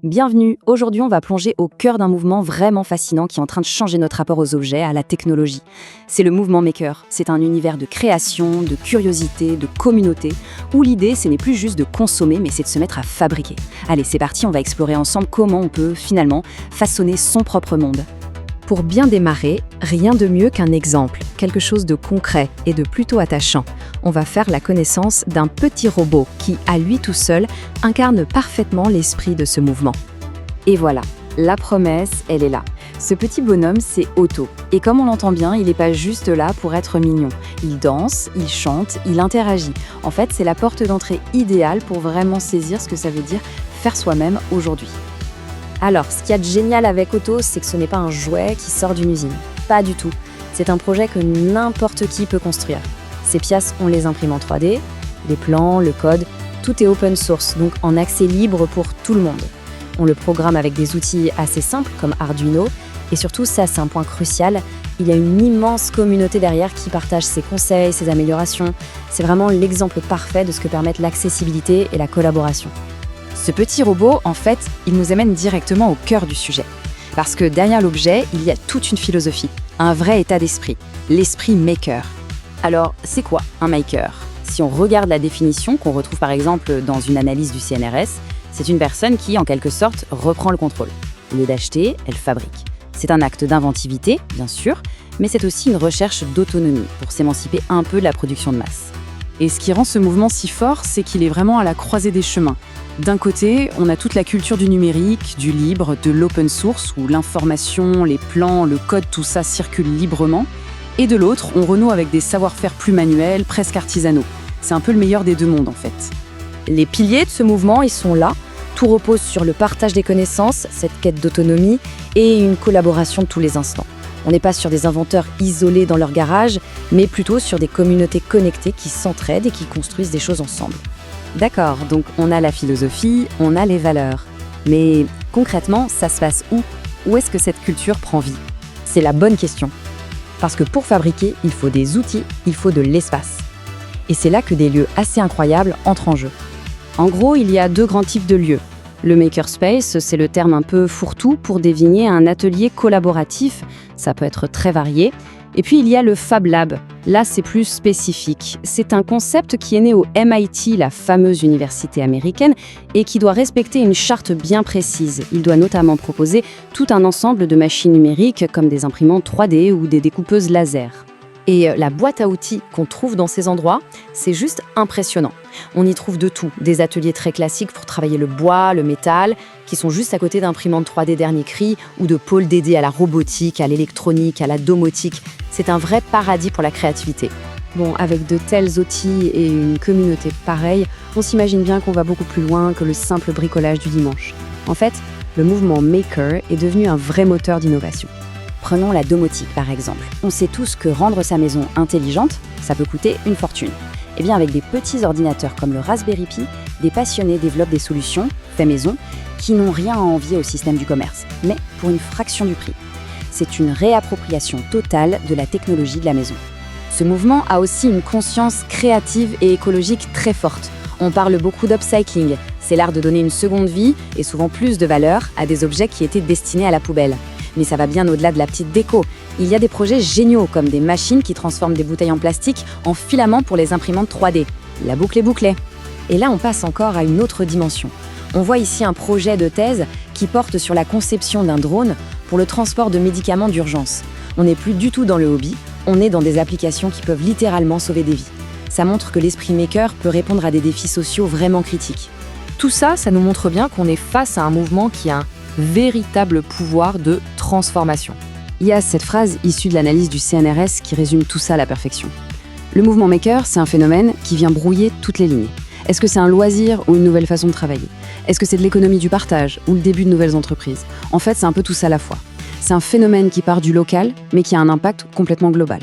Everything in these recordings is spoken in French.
Bienvenue, aujourd'hui on va plonger au cœur d'un mouvement vraiment fascinant qui est en train de changer notre rapport aux objets, à la technologie. C'est le mouvement maker, c'est un univers de création, de curiosité, de communauté, où l'idée ce n'est plus juste de consommer mais c'est de se mettre à fabriquer. Allez c'est parti, on va explorer ensemble comment on peut finalement façonner son propre monde. Pour bien démarrer, rien de mieux qu'un exemple, quelque chose de concret et de plutôt attachant. On va faire la connaissance d'un petit robot qui, à lui tout seul, incarne parfaitement l'esprit de ce mouvement. Et voilà, la promesse, elle est là. Ce petit bonhomme, c'est Otto. Et comme on l'entend bien, il n'est pas juste là pour être mignon. Il danse, il chante, il interagit. En fait, c'est la porte d'entrée idéale pour vraiment saisir ce que ça veut dire faire soi-même aujourd'hui. Alors, ce qu'il y a de génial avec Otto, c'est que ce n'est pas un jouet qui sort d'une usine. Pas du tout. C'est un projet que n'importe qui peut construire. Ces pièces, on les imprime en 3D, les plans, le code, tout est open source, donc en accès libre pour tout le monde. On le programme avec des outils assez simples comme Arduino, et surtout, ça c'est un point crucial, il y a une immense communauté derrière qui partage ses conseils, ses améliorations. C'est vraiment l'exemple parfait de ce que permettent l'accessibilité et la collaboration. Ce petit robot, en fait, il nous amène directement au cœur du sujet. Parce que derrière l'objet, il y a toute une philosophie, un vrai état d'esprit, l'esprit maker. Alors, c'est quoi un maker ? Si on regarde la définition qu'on retrouve par exemple dans une analyse du CNRS, c'est une personne qui, en quelque sorte, reprend le contrôle. Au lieu d'acheter, elle fabrique. C'est un acte d'inventivité, bien sûr, mais c'est aussi une recherche d'autonomie pour s'émanciper un peu de la production de masse. Et ce qui rend ce mouvement si fort, c'est qu'il est vraiment à la croisée des chemins. D'un côté, on a toute la culture du numérique, du libre, de l'open source, où l'information, les plans, le code, tout ça circule librement. Et de l'autre, on renoue avec des savoir-faire plus manuels, presque artisanaux. C'est un peu le meilleur des deux mondes, en fait. Les piliers de ce mouvement, ils sont là. Tout repose sur le partage des connaissances, cette quête d'autonomie et une collaboration de tous les instants. On n'est pas sur des inventeurs isolés dans leur garage, mais plutôt sur des communautés connectées qui s'entraident et qui construisent des choses ensemble. D'accord, donc on a la philosophie, on a les valeurs. Mais concrètement, ça se passe où ? Où est-ce que cette culture prend vie ? C'est la bonne question. Parce que pour fabriquer, il faut des outils, il faut de l'espace. Et c'est là que des lieux assez incroyables entrent en jeu. En gros, il y a deux grands types de lieux. Le makerspace, c'est le terme un peu fourre-tout pour désigner un atelier collaboratif. Ça peut être très varié. Et puis il y a le Fab Lab. Là, c'est plus spécifique. C'est un concept qui est né au MIT, la fameuse université américaine, et qui doit respecter une charte bien précise. Il doit notamment proposer tout un ensemble de machines numériques comme des imprimantes 3D ou des découpeuses laser. Et la boîte à outils qu'on trouve dans ces endroits, c'est juste impressionnant. On y trouve de tout, des ateliers très classiques pour travailler le bois, le métal, qui sont juste à côté d'imprimantes 3D dernier cri, ou de pôles dédiés à la robotique, à l'électronique, à la domotique. C'est un vrai paradis pour la créativité. Bon, avec de tels outils et une communauté pareille, on s'imagine bien qu'on va beaucoup plus loin que le simple bricolage du dimanche. En fait, le mouvement maker est devenu un vrai moteur d'innovation. Prenons la domotique par exemple. On sait tous que rendre sa maison intelligente, ça peut coûter une fortune. Et bien avec des petits ordinateurs comme le Raspberry Pi, des passionnés développent des solutions, fait maison, qui n'ont rien à envier au système du commerce, mais pour une fraction du prix. C'est une réappropriation totale de la technologie de la maison. Ce mouvement a aussi une conscience créative et écologique très forte. On parle beaucoup d'upcycling, c'est l'art de donner une seconde vie et souvent plus de valeur à des objets qui étaient destinés à la poubelle. Mais ça va bien au-delà de la petite déco. Il y a des projets géniaux comme des machines qui transforment des bouteilles en plastique en filaments pour les imprimantes 3D. La boucle est bouclée. Et là, on passe encore à une autre dimension. On voit ici un projet de thèse qui porte sur la conception d'un drone pour le transport de médicaments d'urgence. On n'est plus du tout dans le hobby, on est dans des applications qui peuvent littéralement sauver des vies. Ça montre que l'esprit maker peut répondre à des défis sociaux vraiment critiques. Tout ça, ça nous montre bien qu'on est face à un mouvement qui a un véritable pouvoir de transformation. Il y a cette phrase issue de l'analyse du CNRS qui résume tout ça à la perfection. Le mouvement maker, c'est un phénomène qui vient brouiller toutes les lignes. Est-ce que c'est un loisir ou une nouvelle façon de travailler ? Est-ce que c'est de l'économie du partage ou le début de nouvelles entreprises ? En fait, c'est un peu tout ça à la fois. C'est un phénomène qui part du local, mais qui a un impact complètement global.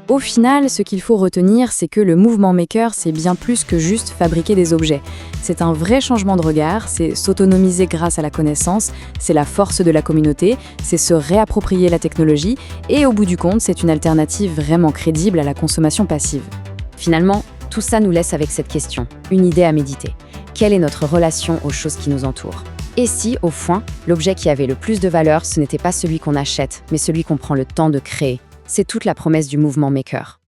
Au final, ce qu'il faut retenir, c'est que le mouvement maker, c'est bien plus que juste fabriquer des objets. C'est un vrai changement de regard, c'est s'autonomiser grâce à la connaissance, c'est la force de la communauté, c'est se réapproprier la technologie, et au bout du compte, c'est une alternative vraiment crédible à la consommation passive. Finalement, tout ça nous laisse avec cette question, une idée à méditer. Quelle est notre relation aux choses qui nous entourent ? Et si, au fond, l'objet qui avait le plus de valeur, ce n'était pas celui qu'on achète, mais celui qu'on prend le temps de créer? C'est toute la promesse du mouvement maker.